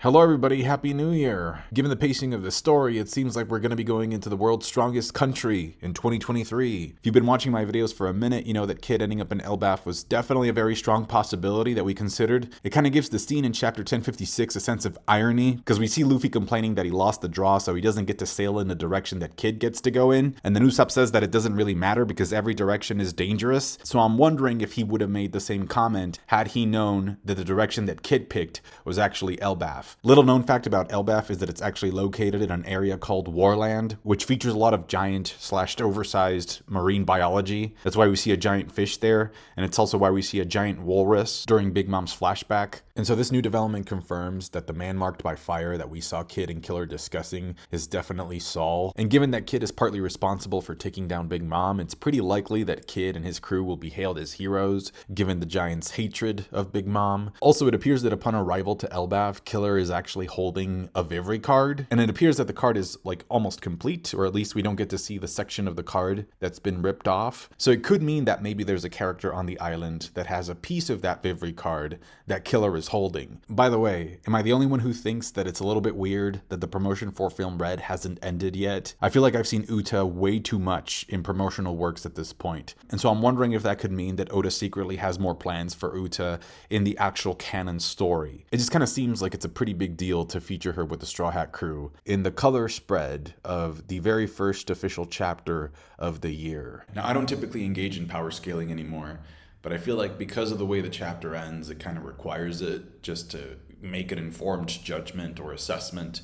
Hello everybody, Happy New Year! Given the pacing of the story, it seems like we're going to be going into the world's strongest country in 2023. If you've been watching my videos for a minute, you know that Kid ending up in Elbaf was definitely a very strong possibility that we considered. It kind of gives the scene in chapter 1056 a sense of irony, because we see Luffy complaining that he lost the draw so he doesn't get to sail in the direction that Kid gets to go in, and then Usopp says that it doesn't really matter because every direction is dangerous. So I'm wondering if he would have made the same comment had he known that the direction that Kid picked was actually Elbaf. Little known fact about Elbaf is that it's actually located in an area called Warland, which features a lot of giant/oversized marine biology. That's why we see a giant fish there, and it's also why we see a giant walrus during Big Mom's flashback. And so this new development confirms that the man marked by fire that we saw Kid and Killer discussing is definitely Saul. And given that Kid is partly responsible for taking down Big Mom, it's pretty likely that Kid and his crew will be hailed as heroes, given the giant's hatred of Big Mom. Also, it appears that upon arrival to Elbaf, Killer is actually holding a Vivre card, and it appears that the card is like almost complete, or at least we don't get to see the section of the card that's been ripped off. So it could mean that maybe there's a character on the island that has a piece of that Vivre card that Killer is holding. By the way, am I the only one who thinks that it's a little bit weird that the promotion for Film Red hasn't ended yet? I feel like I've seen Uta way too much in promotional works at this point, and so I'm wondering if that could mean that Oda secretly has more plans for Uta in the actual canon story. It just kind of seems like it's a pretty big deal to feature her with the Straw Hat crew in the color spread of the very first official chapter of the year. Now, I don't typically engage in power scaling anymore, but I feel like because of the way the chapter ends, it kind of requires it just to make an informed judgment or assessment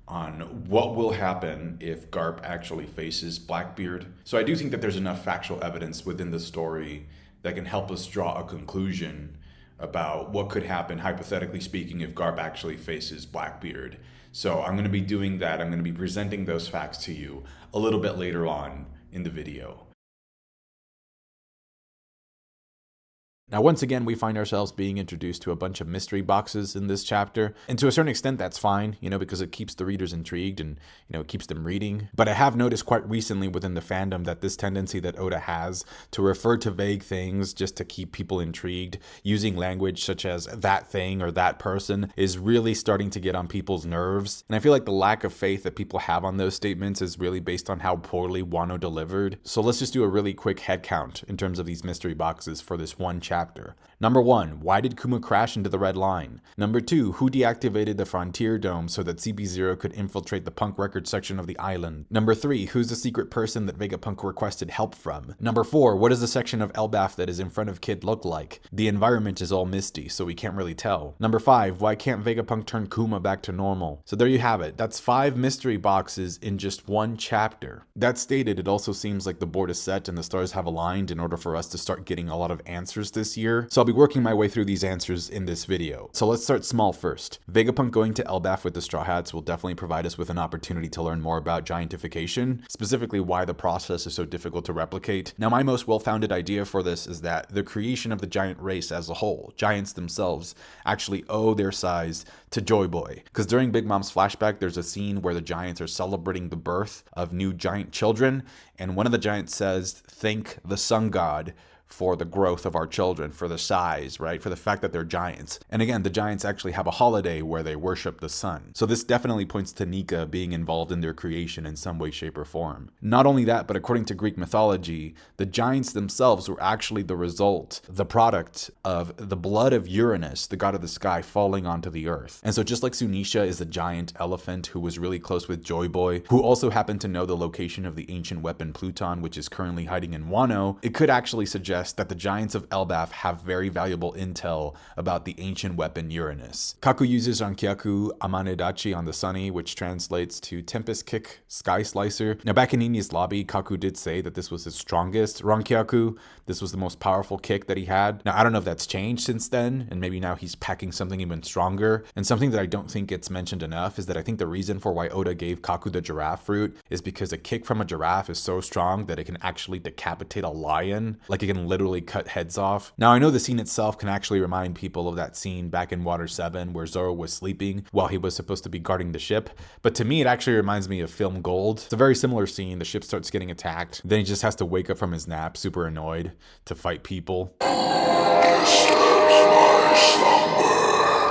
on what will happen if Garp actually faces Blackbeard. So I do think that there's enough factual evidence within the story that can help us draw a conclusion about what could happen, hypothetically speaking, if Garp actually faces Blackbeard. So I'm going to be doing that. I'm going to be presenting those facts to you a little bit later on in the video. Now, once again, we find ourselves being introduced to a bunch of mystery boxes in this chapter. And to a certain extent, that's fine, because it keeps the readers intrigued and, it keeps them reading. But I have noticed quite recently within the fandom that this tendency that Oda has to refer to vague things just to keep people intrigued, using language such as that thing or that person, is really starting to get on people's nerves. And I feel like the lack of faith that people have on those statements is really based on how poorly Wano delivered. So let's just do a really quick head count in terms of these mystery boxes for this one chapter. Number 1, why did Kuma crash into the red line? Number 2, who deactivated the Frontier Dome so that CP0 could infiltrate the punk record section of the island? Number 3, who's the secret person that Vegapunk requested help from? Number 4, what does the section of Elbaf that is in front of Kid look like? The environment is all misty, so we can't really tell. Number 5, why can't Vegapunk turn Kuma back to normal? So there you have it. That's 5 mystery boxes in just one chapter. That stated, it also seems like the board is set and the stars have aligned in order for us to start getting a lot of answers this year. So I'll be working my way through these answers in this video. So let's start small first. Vegapunk going to Elbaf with the Straw Hats will definitely provide us with an opportunity to learn more about giantification, specifically why the process is so difficult to replicate. Now, my most well-founded idea for this is that the creation of the giant race as a whole, giants themselves, actually owe their size to Joy Boy. Because during Big Mom's flashback, there's a scene where the giants are celebrating the birth of new giant children, and one of the giants says, "Thank the sun god for the growth of our children, for the size, right? For the fact that they're giants." And again, the giants actually have a holiday where they worship the sun. So this definitely points to Nika being involved in their creation in some way, shape, or form. Not only that, but according to Greek mythology, the giants themselves were actually the result, the product of the blood of Uranus, the god of the sky, falling onto the earth. And so just like Sunisha is a giant elephant who was really close with Joy Boy, who also happened to know the location of the ancient weapon Pluton, which is currently hiding in Wano, it could actually suggest that the giants of Elbaf have very valuable intel about the ancient weapon Uranus. Kaku uses Rankyaku Amanedachi on the Sunny, which translates to Tempest Kick Sky Slicer. Now, back in Nini's lobby, Kaku did say that this was his strongest Rankyaku. This was the most powerful kick that he had. Now, I don't know if that's changed since then, and maybe now he's packing something even stronger. And something that I don't think gets mentioned enough is that I think the reason for why Oda gave Kaku the giraffe fruit is because a kick from a giraffe is so strong that it can actually decapitate a lion. Like, it can literally cut heads off. Now, I know the scene itself can actually remind people of that scene back in Water 7 where Zoro was sleeping while he was supposed to be guarding the ship, but to me it actually reminds me of Film Gold. It's a very similar scene. The ship starts getting attacked, then he just has to wake up from his nap super annoyed to fight people.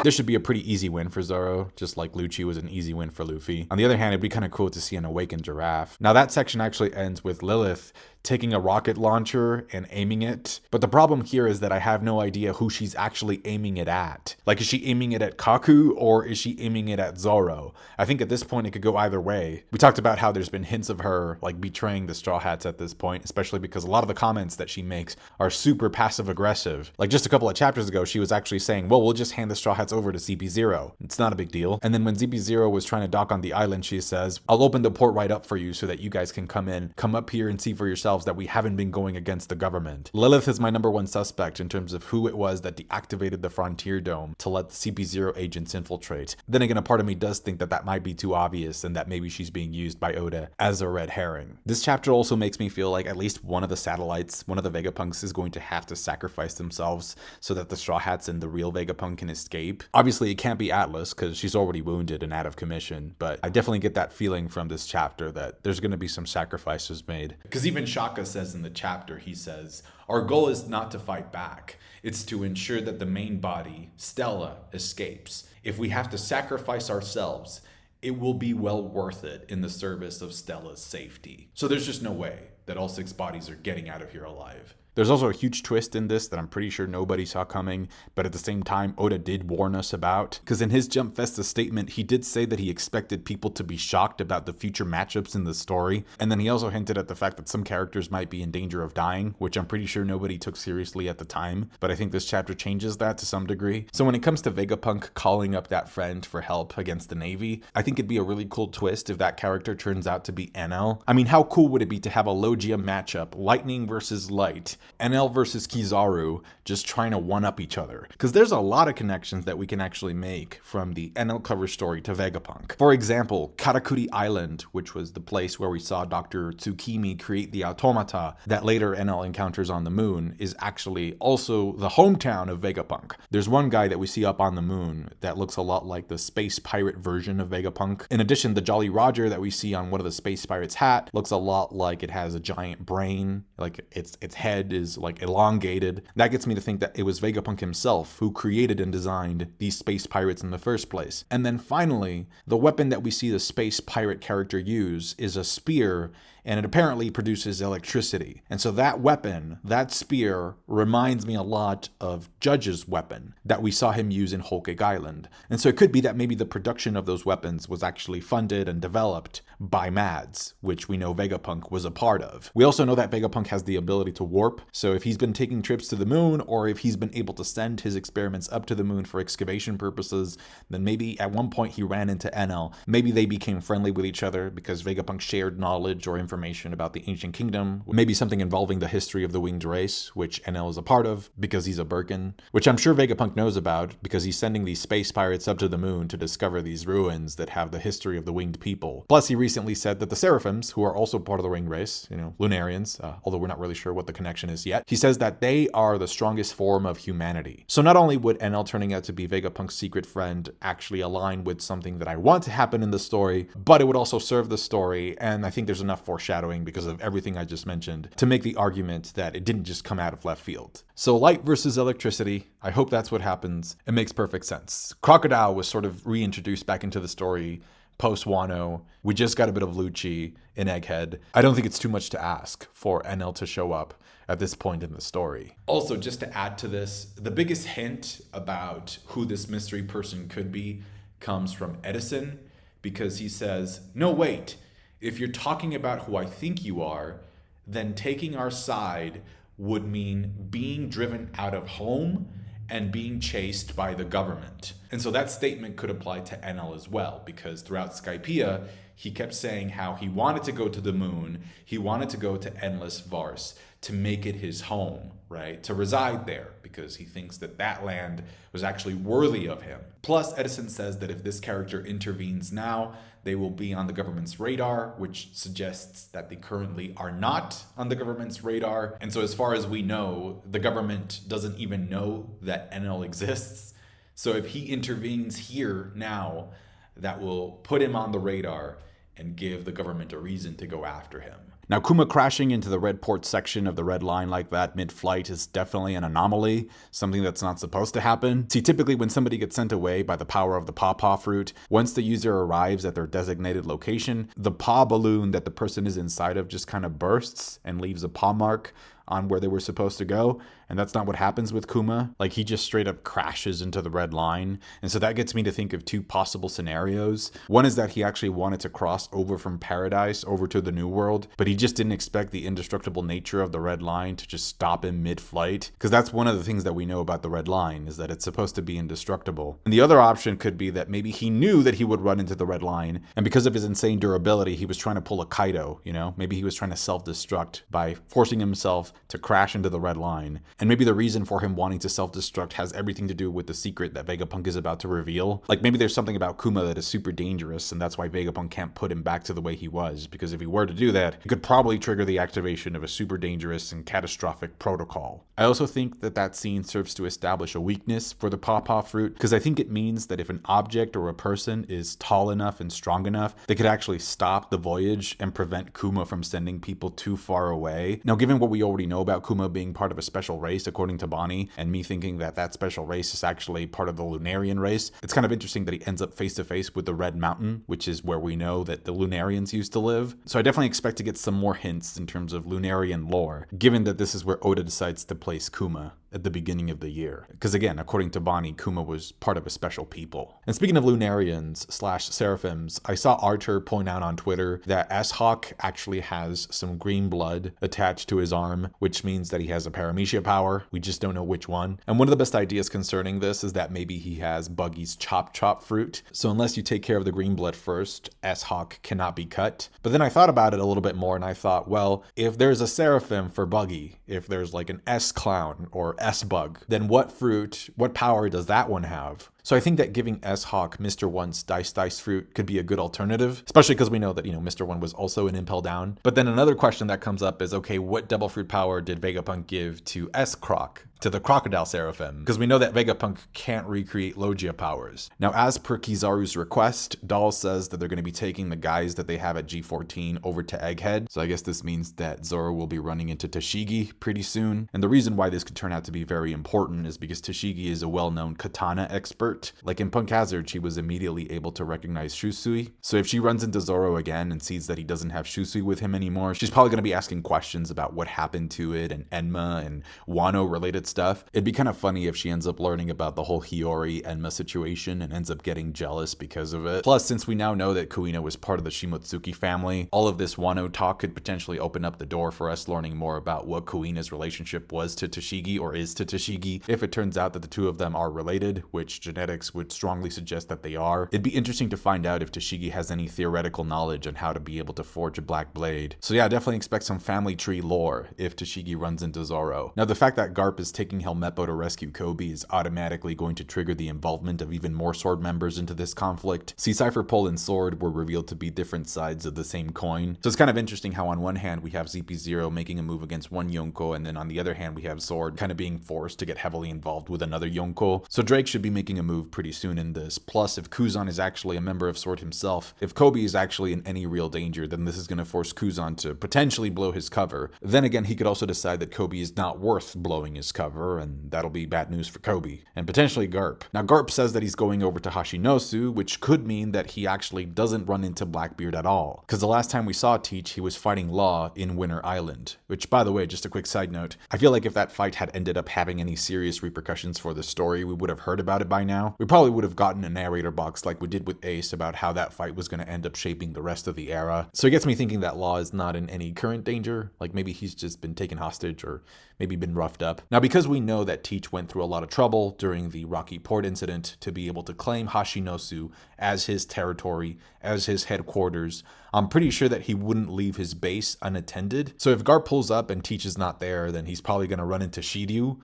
This should be a pretty easy win for Zoro, just like Lucci was an easy win for Luffy. On the other hand, it'd be kind of cool to see an awakened giraffe. Now that section actually ends with Lilith taking a rocket launcher and aiming it. But the problem here is that I have no idea who she's actually aiming it at. Like, is she aiming it at Kaku or is she aiming it at Zoro? I think at this point it could go either way. We talked about how there's been hints of her like betraying the Straw Hats at this point, especially because a lot of the comments that she makes are super passive aggressive. Like just a couple of chapters ago, she was actually saying, well, we'll just hand the Straw Hats over to CP0. It's not a big deal. And then when CP0 was trying to dock on the island, she says, I'll open the port right up for you so that you guys can come up here and see for yourselves that we haven't been going against the government. Lilith is my number one suspect in terms of who it was that deactivated the Frontier Dome to let the CP0 agents infiltrate. Then again, a part of me does think that that might be too obvious and that maybe she's being used by Oda as a red herring. This chapter also makes me feel like at least one of the satellites, one of the Vegapunks, is going to have to sacrifice themselves so that the Straw Hats and the real Vegapunk can escape. Obviously, it can't be Atlas because she's already wounded and out of commission, but I definitely get that feeling from this chapter that there's going to be some sacrifices made. Because even Shaka says in the chapter, he says, our goal is not to fight back. It's to ensure that the main body, Stella, escapes. If we have to sacrifice ourselves, it will be well worth it in the service of Stella's safety. So there's just no way that all 6 bodies are getting out of here alive. There's also a huge twist in this that I'm pretty sure nobody saw coming, but at the same time, Oda did warn us about. Because in his Jump Festa statement, he did say that he expected people to be shocked about the future matchups in the story. And then he also hinted at the fact that some characters might be in danger of dying, which I'm pretty sure nobody took seriously at the time. But I think this chapter changes that to some degree. So when it comes to Vegapunk calling up that friend for help against the Navy, I think it'd be a really cool twist if that character turns out to be NL. I mean, how cool would it be to have a Logia matchup, Lightning versus Light, NL versus Kizaru, just trying to one-up each other. Because there's a lot of connections that we can actually make from the NL cover story to Vegapunk. For example, Karakuri Island, which was the place where we saw Dr. Tsukimi create the automata that later NL encounters on the moon, is actually also the hometown of Vegapunk. There's one guy that we see up on the moon that looks a lot like the space pirate version of Vegapunk. In addition, the Jolly Roger that we see on one of the space pirates' hat looks a lot like it has a giant brain, like its head is like elongated. That gets me to think that it was Vegapunk himself who created and designed these space pirates in the first place. And then finally, the weapon that we see the space pirate character use is a spear, and it apparently produces electricity. And so that weapon, that spear, reminds me a lot of Judge's weapon that we saw him use in Whole Cake Island. And so it could be that maybe the production of those weapons was actually funded and developed by Mads, which we know Vegapunk was a part of. We also know that Vegapunk has the ability to warp, so if he's been taking trips to the moon, or if he's been able to send his experiments up to the moon for excavation purposes, then maybe at one point he ran into NL. Maybe they became friendly with each other because Vegapunk shared knowledge or information about the ancient kingdom. Maybe something involving the history of the winged race, which NL is a part of because he's a Birkin, which I'm sure Vegapunk knows about because he's sending these space pirates up to the moon to discover these ruins that have the history of the winged people. Plus, he recently said that the Seraphims, who are also part of the winged race, Lunarians, although we're not really sure what the connection is yet, he says that they are the strongest form of humanity. So not only would NL turning out to be Vegapunk's secret friend actually align with something that I want to happen in the story, but it would also serve the story, and I think there's enough foreshadowing because of everything I just mentioned to make the argument that it didn't just come out of left field. So light versus electricity, I hope that's what happens. It makes perfect sense. Crocodile was sort of reintroduced back into the story post Wano. We just got a bit of Lucci in Egghead. I don't think it's too much to ask for NL to show up at this point in the story. Also, just to add to this, the biggest hint about who this mystery person could be comes from Edison, because he says, no, wait, if you're talking about who I think you are, then taking our side would mean being driven out of home and being chased by the government. And so that statement could apply to NL as well, because throughout Skypiea, he kept saying how he wanted to go to the moon, he wanted to go to Endless Vars, to make it his home, right? To reside there, because he thinks that that land was actually worthy of him. Plus, Edison says that if this character intervenes now, they will be on the government's radar, which suggests that they currently are not on the government's radar. And so as far as we know, the government doesn't even know that NL exists. So if he intervenes here now, that will put him on the radar and give the government a reason to go after him. Now, Kuma crashing into the red port section of the red line like that mid-flight is definitely an anomaly, something that's not supposed to happen. See, typically when somebody gets sent away by the power of the pawpaw fruit, once the user arrives at their designated location, the paw balloon that the person is inside of just kind of bursts and leaves a paw mark on where they were supposed to go. And that's not what happens with Kuma. Like, he just straight up crashes into the red line. And so that gets me to think of two possible scenarios. One is that he actually wanted to cross over from Paradise over to the New World, but he just didn't expect the indestructible nature of the red line to just stop him mid-flight. Because that's one of the things that we know about the red line, is that it's supposed to be indestructible. And the other option could be that maybe he knew that he would run into the red line, and because of his insane durability, he was trying to pull a Kaido, you know? Maybe he was trying to self-destruct by forcing himself to crash into the red line. And maybe the reason for him wanting to self-destruct has everything to do with the secret that Vegapunk is about to reveal. Like, maybe there's something about Kuma that is super dangerous, and that's why Vegapunk can't put him back to the way he was, because if he were to do that, it could probably trigger the activation of a super dangerous and catastrophic protocol. I also think that that scene serves to establish a weakness for the pawpaw fruit, because I think it means that if an object or a person is tall enough and strong enough, they could actually stop the voyage and prevent Kuma from sending people too far away. Now, given what we already know about Kuma being part of a special race, according to Bonnie, and me thinking that that special race is actually part of the Lunarian race, it's kind of interesting that he ends up face to face with the Red Mountain, which is where we know that the Lunarians used to live. So I definitely expect to get some more hints in terms of Lunarian lore, given that this is where Oda decides to place Kuma at the beginning of the year. Because again, according to Bonnie, Kuma was part of a special people. And speaking of Lunarians / Seraphims, I saw Archer point out on Twitter that S-Hawk actually has some green blood attached to his arm, which means that he has a paramecia power. We just don't know which one. And one of the best ideas concerning this is that maybe he has Buggy's Chop Chop fruit. So unless you take care of the green blood first, S-Hawk cannot be cut. But then I thought about it a little bit more, and I thought, well, if there's a Seraphim for Buggy, if there's like an S-Clown or S-Bug, then what fruit, what power does that one have? So I think that giving S-Hawk Mr. One's Dice fruit could be a good alternative, especially because we know that, Mr. One was also an Impel Down. But then another question that comes up is, okay, what double fruit power did Vegapunk give to S-Croc, to the Crocodile Seraphim? Because we know that Vegapunk can't recreate Logia powers. Now, as per Kizaru's request, Doll says that they're going to be taking the guys that they have at G14 over to Egghead. So I guess this means that Zoro will be running into Tashigi pretty soon. And the reason why this could turn out to be very important is because Tashigi is a well-known katana expert. Like in Punk Hazard, she was immediately able to recognize Shusui. So if she runs into Zoro again and sees that he doesn't have Shusui with him anymore, she's probably going to be asking questions about what happened to it and Enma and Wano related stuff. It'd be kind of funny if she ends up learning about the whole Hiyori Enma situation and ends up getting jealous because of it. Plus, since we now know that Kuina was part of the Shimotsuki family, all of this Wano talk could potentially open up the door for us learning more about what Kuina's relationship was to Tashigi or is to Tashigi. If it turns out that the two of them are related, which genetics would strongly suggest that they are, it'd be interesting to find out if Tashigi has any theoretical knowledge on how to be able to forge a black blade. So yeah, definitely expect some family tree lore if Tashigi runs into Zoro. Now, the fact that Garp is taking Helmeppo to rescue Kobe is automatically going to trigger the involvement of even more Sword members into this conflict. See, Cypher Pole and Sword were revealed to be different sides of the same coin. So it's kind of interesting how on one hand we have ZP0 making a move against one Yonko, and then on the other hand we have Sword kind of being forced to get heavily involved with another Yonko. So Drake should be making a move pretty soon in this. Plus, if Kuzan is actually a member of Sword himself, if Kobe is actually in any real danger, then this is going to force Kuzan to potentially blow his cover. Then again, he could also decide that Kobe is not worth blowing his cover, and that'll be bad news for Kobe, and potentially Garp. Now, Garp says that he's going over to Hashinosu, which could mean that he actually doesn't run into Blackbeard at all. Because the last time we saw Teach, he was fighting Law in Winter Island, which, by the way, just a quick side note, I feel like if that fight had ended up having any serious repercussions for the story, we would have heard about it by now. We probably would have gotten a narrator box like we did with Ace about how that fight was going to end up shaping the rest of the era. So it gets me thinking that Law is not in any current danger, like maybe he's just been taken hostage or maybe been roughed up. Now, because we know that Teach went through a lot of trouble during the Rocky Port incident to be able to claim Hashinosu as his territory, as his headquarters, I'm pretty sure that he wouldn't leave his base unattended. So if Garp pulls up and Teach is not there, then he's probably going to run into Shiryu.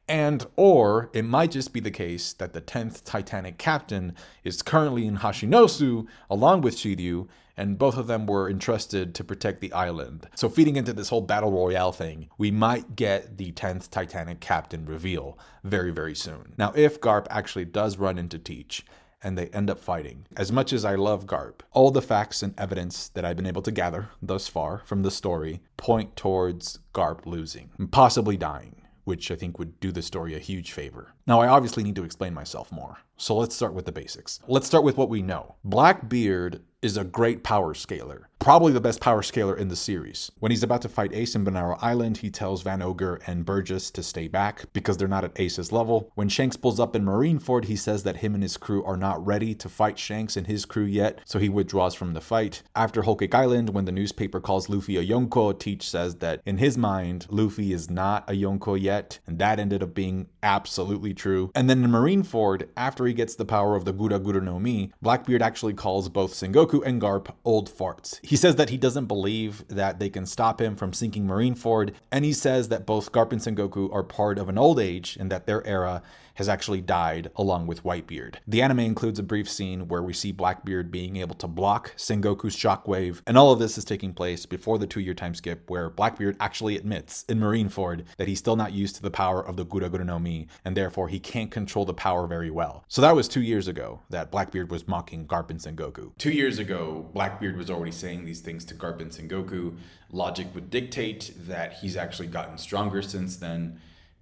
Or it might just be the case that the 10th Titanic captain is currently in Hashinosu along with Shiryu, and both of them were entrusted to protect the island. So feeding into this whole battle royale thing, we might get the 10th Titanic captain reveal very, very soon. Now, if Garp actually does run into Teach, and they end up fighting. As much as I love Garp, all the facts and evidence that I've been able to gather thus far from the story point towards Garp losing, and possibly dying, which I think would do the story a huge favor. Now, I obviously need to explain myself more, so let's start with the basics. Let's start with what we know. Blackbeard is a great power scaler, probably the best power scaler in the series. When he's about to fight Ace in Banaro Island, he tells Van Ogre and Burgess to stay back because they're not at Ace's level. When Shanks pulls up in Marineford, he says that him and his crew are not ready to fight Shanks and his crew yet, so he withdraws from the fight. After Whole Cake Island, when the newspaper calls Luffy a Yonko, Teach says that in his mind, Luffy is not a Yonko yet, and that ended up being absolutely true. And then in Marineford, after he gets the power of the Gura Gura no Mi, Blackbeard actually calls both Sengoku and Garp old farts. He says that he doesn't believe that they can stop him from sinking Marineford, and he says that both Garp and Sengoku are part of an old age and that their era has actually died along with Whitebeard. The anime includes a brief scene where we see Blackbeard being able to block Sengoku's shockwave, and all of this is taking place before the 2-year time skip where Blackbeard actually admits in Marineford that he's still not used to the power of the Gura Gura no Mi, and therefore he can't control the power very well. So that was 2 years ago that Blackbeard was mocking Garp and Sengoku. 2 years ago, Blackbeard was already saying these things to Garp and Sengoku. Logic would dictate that he's actually gotten stronger since then.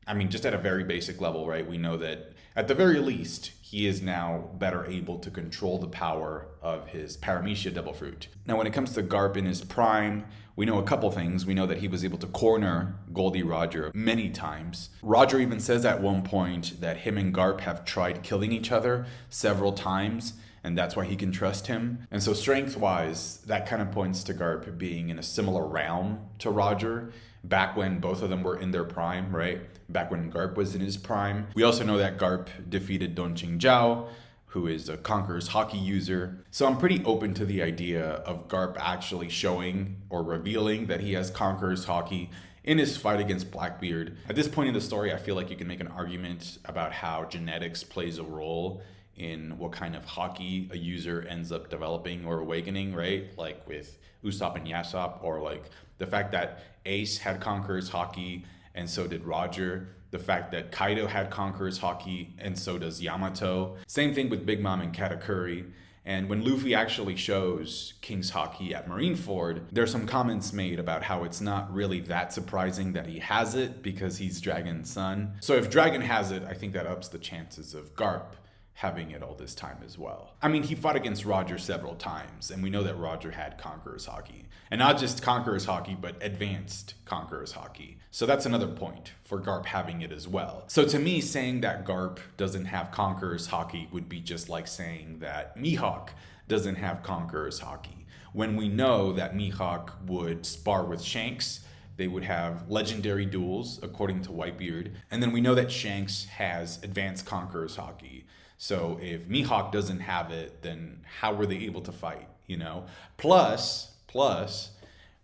I mean, just at a very basic level, right? We know that at the very least, he is now better able to control the power of his Paramecia Devil Fruit. Now, when it comes to Garp in his prime, we know a couple things. We know that he was able to corner Goldie Roger many times. Roger even says at one point that him and Garp have tried killing each other several times, and that's why he can trust him. And so strength-wise, that kind of points to Garp being in a similar realm to Roger, back when both of them were in their prime, right? Back when Garp was in his prime. We also know that Garp defeated Don Qingjiao, who is a Conqueror's Haki user. So I'm pretty open to the idea of Garp actually showing or revealing that he has Conqueror's Haki in his fight against Blackbeard. At this point in the story, I feel like you can make an argument about how genetics plays a role in what kind of Haki a user ends up developing or awakening, right? Like with Usopp and Yasop, or like the fact that Ace had Conqueror's Haki and so did Roger. The fact that Kaido had Conqueror's Haki and so does Yamato. Same thing with Big Mom and Katakuri. And when Luffy actually shows King's Haki at Marineford, there's some comments made about how it's not really that surprising that he has it because he's Dragon's son. So if Dragon has it, I think that ups the chances of Garp having it all this time as well. I mean, he fought against Roger several times, and we know that Roger had Conqueror's Haki. And not just Conqueror's Haki, but advanced Conqueror's Haki. So that's another point for Garp having it as well. So to me, saying that Garp doesn't have Conqueror's Haki would be just like saying that Mihawk doesn't have Conqueror's Haki. When we know that Mihawk would spar with Shanks, they would have legendary duels, according to Whitebeard. And then we know that Shanks has advanced Conqueror's Haki. So if Mihawk doesn't have it, then how were they able to fight, you know? Plus,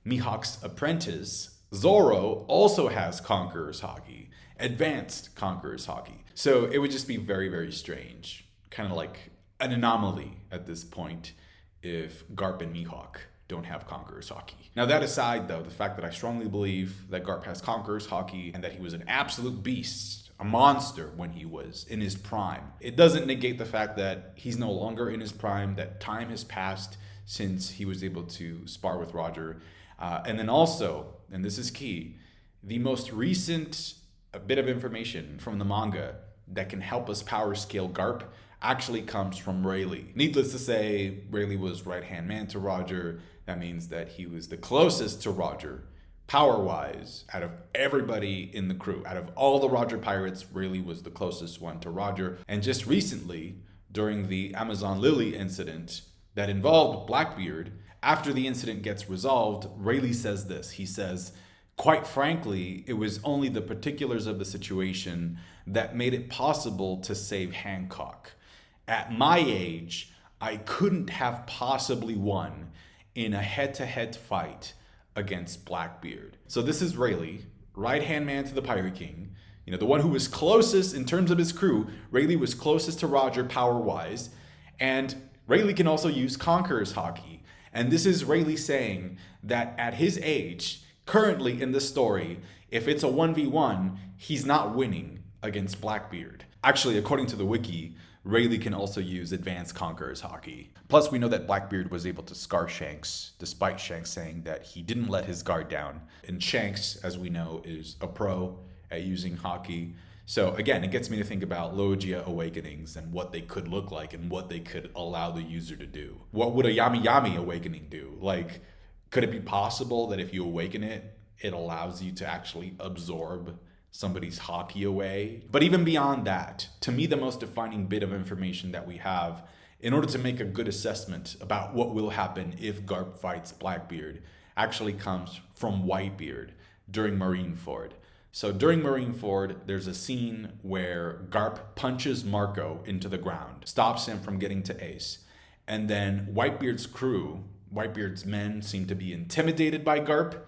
Mihawk's apprentice, Zoro, also has Conqueror's Haki, advanced Conqueror's Haki. So it would just be very, very strange, kind of like an anomaly at this point if Garp and Mihawk don't have Conqueror's Haki. Now that aside though, the fact that I strongly believe that Garp has Conqueror's Haki and that he was an absolute beast, a monster when he was in his prime, it doesn't negate the fact that he's no longer in his prime, that time has passed since he was able to spar with Roger. And then also, and this is key, the most recent bit of information from the manga that can help us power scale Garp actually comes from Rayleigh. Needless to say, Rayleigh was right-hand man to Roger. That means that he was the closest to Roger, power-wise, out of everybody in the crew. Out of all the Roger pirates, Rayleigh was the closest one to Roger. And just recently, during the Amazon Lily incident that involved Blackbeard, after the incident gets resolved, Rayleigh says this. He says, "Quite frankly, it was only the particulars of the situation that made it possible to save Hancock. At my age, I couldn't have possibly won in a head-to-head fight against Blackbeard." So this is Rayleigh, right-hand man to the Pirate King, you know, the one who was closest in terms of his crew. Rayleigh was closest to Roger power-wise, and Rayleigh can also use Conqueror's Haki. And this is Rayleigh saying that at his age, currently in the story, if it's a 1v1, he's not winning against Blackbeard. Actually, according to the wiki, Rayleigh can also use Advanced Conqueror's Haki. Plus, we know that Blackbeard was able to scar Shanks, despite Shanks saying that he didn't let his guard down. And Shanks, as we know, is a pro at using Haki. So again, it gets me to think about Logia Awakenings and what they could look like and what they could allow the user to do. What would a Yami Yami Awakening do? Like, could it be possible that if you awaken it, it allows you to actually absorb somebody's Haki away? But even beyond that, to me, the most defining bit of information that we have in order to make a good assessment about what will happen if Garp fights Blackbeard actually comes from Whitebeard during Marineford. So during Marineford, there's a scene where Garp punches Marco into the ground, stops him from getting to Ace. And then Whitebeard's crew, Whitebeard's men, seem to be intimidated by Garp.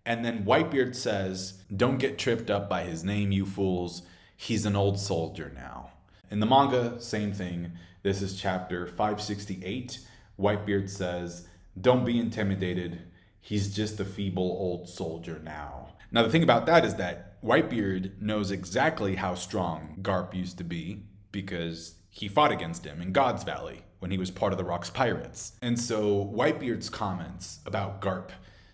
And then Whitebeard says, "Don't get tripped up by his name, you fools. He's an old soldier now." In the manga, same thing. This is chapter 568. Whitebeard says, "Don't be intimidated. He's just a feeble old soldier now." Now, the thing about that is that Whitebeard knows exactly how strong Garp used to be because he fought against him in God's Valley when he was part of the Rocks Pirates. And so Whitebeard's comments about Garp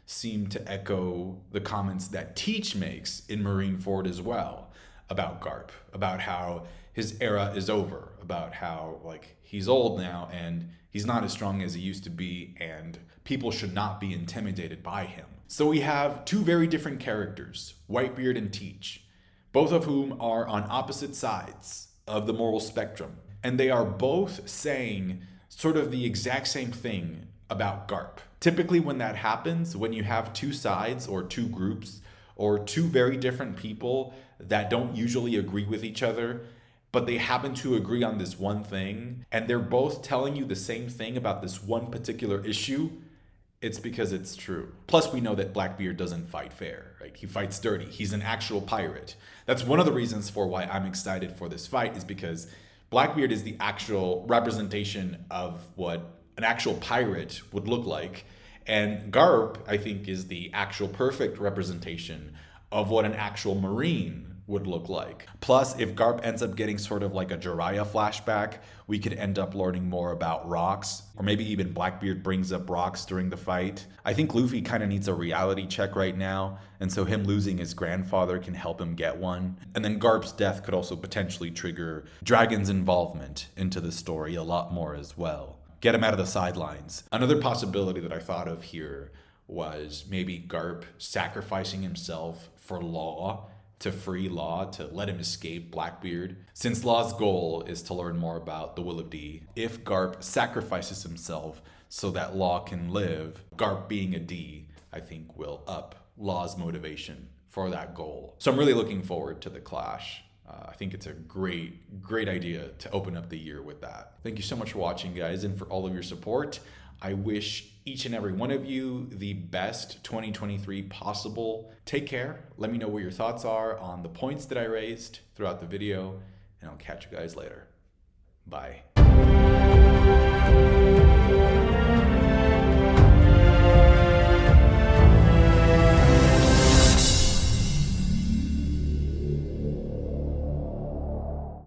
seem to echo the comments that Teach makes in Marineford as well about Garp, about how his era is over, about how like he's old now and he's not as strong as he used to be and people should not be intimidated by him. So we have two very different characters, Whitebeard and Teach, both of whom are on opposite sides of the moral spectrum. And they are both saying sort of the exact same thing about Garp. Typically when that happens, when you have two sides or two groups or two very different people that don't usually agree with each other, but they happen to agree on this one thing, and they're both telling you the same thing about this one particular issue, it's because it's true. Plus, we know that Blackbeard doesn't fight fair, right? He fights dirty. He's an actual pirate. That's one of the reasons for why I'm excited for this fight, is because Blackbeard is the actual representation of what an actual pirate would look like. And Garp, I think, is the actual perfect representation of what an actual Marine would look like. Plus, if Garp ends up getting sort of like a Jiraiya flashback, we could end up learning more about rocks, or maybe even Blackbeard brings up rocks during the fight. I think Luffy kind of needs a reality check right now, and so him losing his grandfather can help him get one. And then Garp's death could also potentially trigger Dragon's involvement into the story a lot more as well. Get him out of the sidelines. Another possibility that I thought of here was maybe Garp sacrificing himself for Law, to free Law, to let him escape Blackbeard. Since Law's goal is to learn more about the Will of D, if Garp sacrifices himself so that Law can live, Garp being a D, I think will up Law's motivation for that goal. So I'm really looking forward to the clash. I think it's a great idea to open up the year with that. Thank you so much for watching, guys, and for all of your support. I wish each and every one of you the best 2023 possible. Take care. Let me know what your thoughts are on the points that I raised throughout the video, and I'll catch you guys later. Bye.